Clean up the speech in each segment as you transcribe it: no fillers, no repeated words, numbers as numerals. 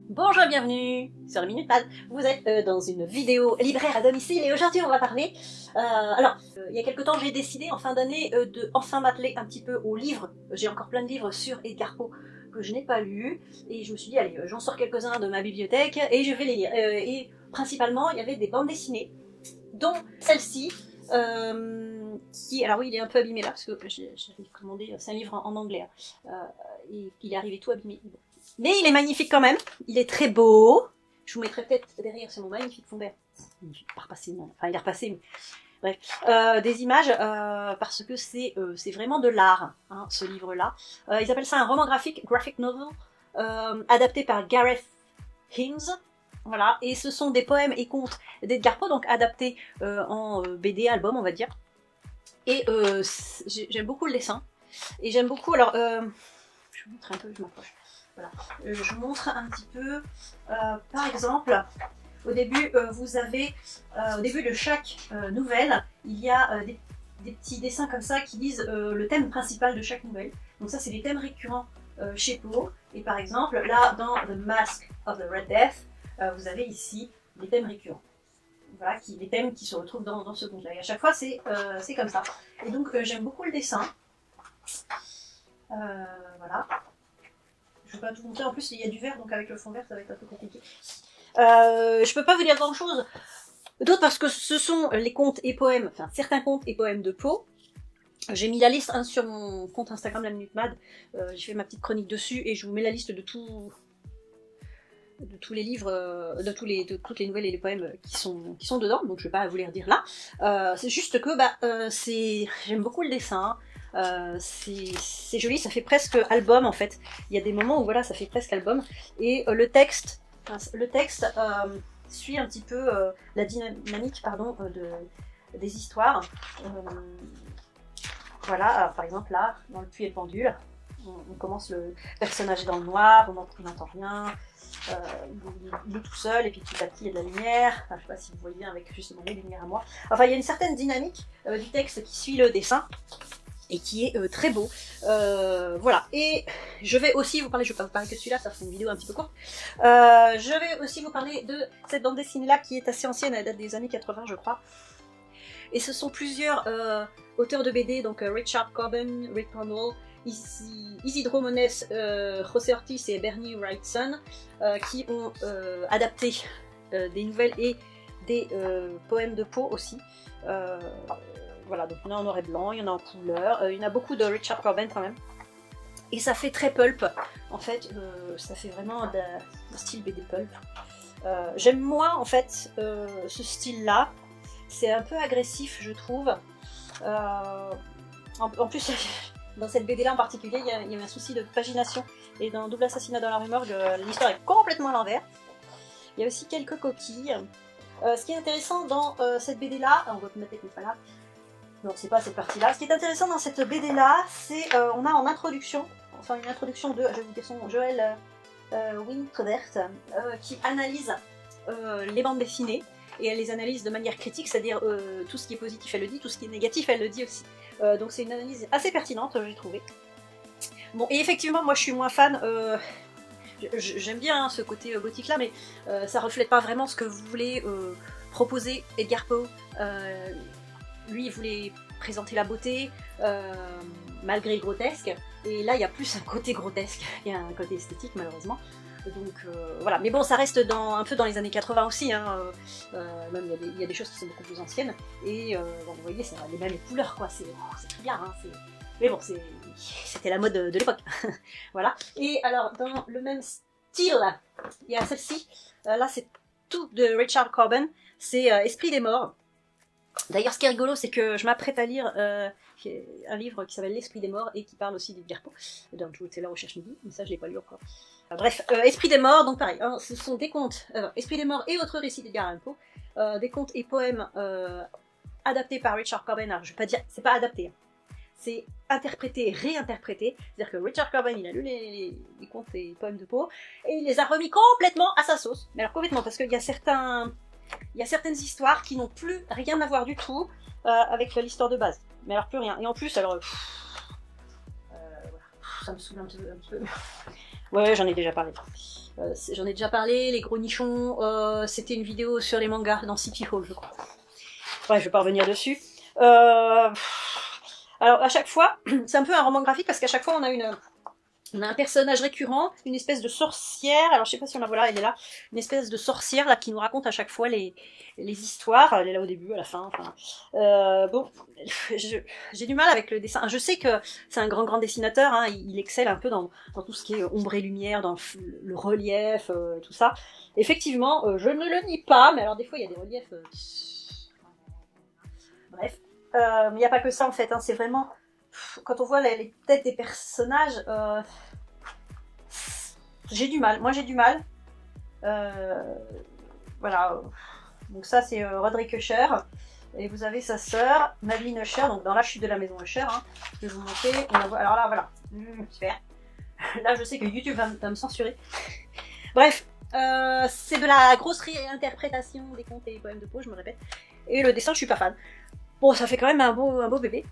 Bonjour, bienvenue sur le Minute Pad. Vous êtes dans une vidéo libraire à domicile et aujourd'hui on va parler... il y a quelques temps j'ai décidé en fin d'année de enfin m'atteler un petit peu aux livres. J'ai encore plein de livres sur Edgar Poe que je n'ai pas lus et je me suis dit allez, j'en sors quelques-uns de ma bibliothèque et je vais les lire. Et principalement il y avait des bandes dessinées, dont celle-ci, qui... Alors oui, il est un peu abîmé là parce que j'avais commandé, c'est un livre en anglais et il est arrivé tout abîmé. Mais il est magnifique quand même, il est très beau. Je vous mettrai peut-être derrière sur mon magnifique fond vert. Il est repassé, non. Enfin il est repassé, mais bref. Des images, parce que c'est vraiment de l'art, hein, ce livre-là. Ils appellent ça un roman graphic novel, adapté par Gareth Himes. Voilà, et ce sont des poèmes et contes d'Edgar Poe, donc adaptés en BD, album, on va dire. Et j'aime beaucoup le dessin. Et j'aime beaucoup, alors, je vous montre un peu, je m'approche. Voilà. Je vous montre un petit peu, par exemple, au début, vous avez, au début de chaque nouvelle, il y a des petits dessins comme ça qui disent le thème principal de chaque nouvelle. Donc ça, c'est des thèmes récurrents chez Poe. Et par exemple, là, dans The Mask of the Red Death, vous avez ici des thèmes récurrents. Voilà, les thèmes qui se retrouvent dans ce conte-là. Et à chaque fois, c'est comme ça. Et donc, j'aime beaucoup le dessin. Voilà. Je ne vais pas tout montrer, en plus il y a du vert, donc avec le fond vert ça va être un peu compliqué. Je peux pas vous dire grand chose d'autre parce que ce sont les contes et poèmes, enfin certains contes et poèmes de Poe. J'ai mis la liste sur mon compte Instagram, la Minute Mad. J'ai fait ma petite chronique dessus et je vous mets la liste de tous les livres, de toutes les nouvelles et les poèmes qui sont dedans, donc je vais pas vous les redire là. C'est juste que j'aime beaucoup le dessin. C'est joli, ça fait presque album en fait. Il y a des moments où voilà, ça fait presque album. Et le texte suit un petit peu la dynamique des histoires. Voilà, par exemple là, dans le puits et le pendule, on commence, le personnage est dans le noir, on n'entend rien. Il est tout seul et puis petit à petit il y a de la lumière. Enfin, je sais pas si vous voyez bien avec justement mes lumières à moi. Enfin, il y a une certaine dynamique du texte qui suit le dessin et qui est très beau. Voilà. Et je vais aussi vous parler, je vais pas vous parler que de celui-là, ça fait une vidéo un petit peu courte. Je vais aussi vous parler de cette bande dessinée-là qui est assez ancienne, elle date des années 80 je crois. Et ce sont plusieurs auteurs de BD, donc Richard Coben, Rick Cromwell, Isidro Mones, José Ortiz et Bernie Wrightson, qui ont adapté des nouvelles et des poèmes de Poe aussi. Voilà, donc il y en a en noir et blanc, il y en a en couleur, il y en a beaucoup de Richard Coben quand même. Et ça fait très pulp, en fait, ça fait vraiment un style BD pulp. J'aime moins en fait ce style-là, c'est un peu agressif je trouve. En plus, dans cette BD-là en particulier, il y a un souci de pagination. Et dans Double Assassinat dans la rue Morgue, l'histoire est complètement à l'envers. Il y a aussi quelques coquilles. Ce qui est intéressant dans cette BD-là, on va mettre pas là. Non, c'est pas cette partie-là. Ce qui est intéressant dans cette BD-là, c'est on a en introduction, enfin une introduction de, je vais vous dire son nom, Joël Wintervert, qui analyse les bandes dessinées. Et elle les analyse de manière critique, c'est-à-dire tout ce qui est positif elle le dit, tout ce qui est négatif elle le dit aussi. Donc c'est une analyse assez pertinente, j'ai trouvé. Bon, et effectivement, moi je suis moins fan, j'aime bien ce côté gothique là, mais ça reflète pas vraiment ce que vous voulez proposer Edgar Poe. Lui il voulait présenter la beauté, malgré le grotesque, et là il y a plus un côté grotesque, il y a un côté esthétique malheureusement. Donc voilà, mais bon, ça reste un peu dans les années 80 aussi, hein. Même il y a des choses qui sont beaucoup plus anciennes, et bon, vous voyez, c'est les mêmes couleurs, quoi, c'est très bien, hein, mais bon, c'était la mode de l'époque. Voilà, et alors, dans le même style, il y a celle-ci, là c'est tout de Richard Coben, c'est Esprit des morts. D'ailleurs, ce qui est rigolo, c'est que je m'apprête à lire un livre qui s'appelle L'Esprit des morts et qui parle aussi d'Edgar Poe, donc je vous fais la recherche midi, mais ça je l'ai pas lu encore. Bref, Esprit des morts, donc pareil, hein, ce sont des contes, Esprit des morts et autres récits d'Edgar Poe, des contes et poèmes adaptés par Richard Coben. Alors je vais pas dire, c'est pas adapté, hein. C'est interprété, réinterprété, c'est-à-dire que Richard Coben il a lu les contes et poèmes de Poe et il les a remis complètement à sa sauce. Mais alors complètement, parce qu'il y a certaines histoires qui n'ont plus rien à voir du tout avec l'histoire de base. Mais alors plus rien. Et en plus, alors ça me saoule un petit peu. Ouais, j'en ai déjà parlé. Les gros nichons, c'était une vidéo sur les mangas dans City Hall, je crois. Ouais, je vais pas revenir dessus. Alors, à chaque fois, c'est un peu un roman graphique parce qu'à chaque fois, on a un personnage récurrent, une espèce de sorcière. Alors, je sais pas si on la voit là, elle est là. Une espèce de sorcière là qui nous raconte à chaque fois les histoires. Elle est là au début, à la fin. Enfin, bon, j'ai du mal avec le dessin. Je sais que c'est un grand dessinateur. Hein, il excelle un peu dans tout ce qui est ombre et lumière, dans le relief, tout ça. Effectivement, je ne le nie pas, mais alors des fois, il y a des reliefs. Bref, il n'y a pas que ça en fait. Hein, c'est vraiment quand on voit les têtes des personnages, j'ai du mal. Moi, j'ai du mal. Voilà. Donc ça, c'est Roderick Usher. Et vous avez sa sœur, Madeline Usher, donc dans la chute de la maison Usher. Hein. Je vais vous montrer. Alors là, voilà. Super. Là, je sais que YouTube va me censurer. Bref, c'est de la grosse réinterprétation des contes et poèmes de Poe, je me répète. Et le dessin, je suis pas fan. Bon, ça fait quand même un beau bébé.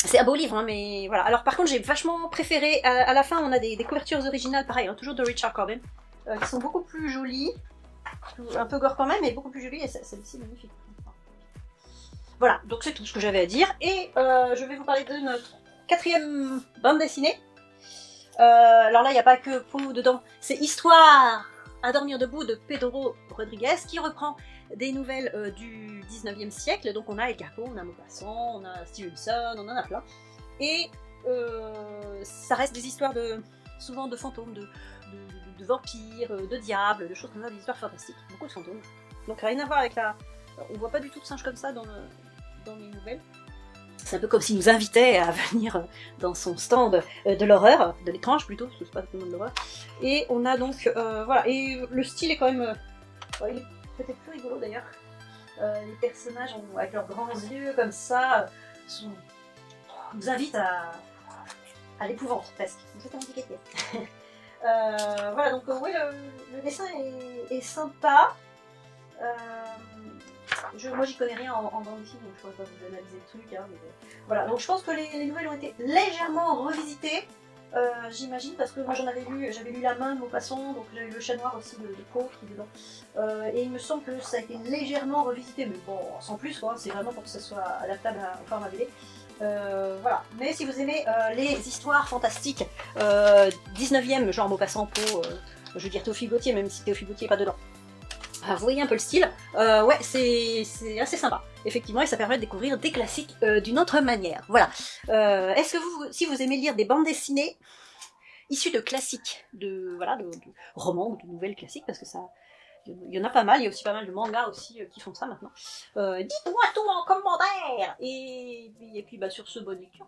C'est un beau livre, hein, mais voilà. Alors par contre, j'ai vachement préféré, à la fin, on a des couvertures originales, pareil, hein, toujours de Richard Corbin, qui sont beaucoup plus jolies, un peu gore quand même, mais beaucoup plus jolies, et celle-ci, magnifique. Voilà, donc c'est tout ce que j'avais à dire, et je vais vous parler de notre 4e bande dessinée. Alors là, il n'y a pas que Poe dedans, c'est Histoire à dormir debout de Pedro Rodriguez, qui reprend des nouvelles du 19e siècle. Donc on a Edgar Poe, on a Maupassant, on a Stevenson, on en a plein. Et ça reste des histoires souvent de fantômes, de vampires, de diables, de choses comme ça, des histoires fantastiques. Beaucoup de fantômes. Donc rien à voir avec la... On voit pas du tout de singes comme ça dans les nouvelles. C'est un peu comme s'il nous invitait à venir dans son stand de l'horreur, de l'étrange plutôt, parce que c'est pas tellement de l'horreur. Et on a donc, voilà, et le style est quand même, il est peut-être plus rigolo d'ailleurs. Les personnages avec leurs grands yeux comme ça, nous invitent à l'épouvante presque. C'est un petit voilà, donc oui, le dessin est sympa. Moi j'y connais rien en bande dessinée, donc je pourrais pas vous analyser le truc. Hein, mais, voilà, donc je pense que les nouvelles ont été légèrement revisitées, j'imagine, parce que moi j'avais lu La Main de Maupassant, donc j'avais lu Le Chat Noir aussi de Poe qui est dedans. Et il me semble que ça a été légèrement revisité, mais bon, sans plus, quoi, c'est vraiment pour que ça soit adaptable au format BD. Voilà, mais si vous aimez les histoires fantastiques 19e, genre Maupassant, Poe, je veux dire Théophile Gautier, même si Théophile Gautier n'est pas dedans. Vous voyez un peu le style, ouais, c'est assez sympa, effectivement, et ça permet de découvrir des classiques d'une autre manière. Voilà. Est-ce que si vous aimez lire des bandes dessinées issues de classiques, de romans ou de nouvelles classiques, parce que ça, il y en a pas mal, il y a aussi pas mal de mangas aussi qui font ça maintenant. Dites-moi tout en commentaire, et puis bah, sur ce, bonne lecture.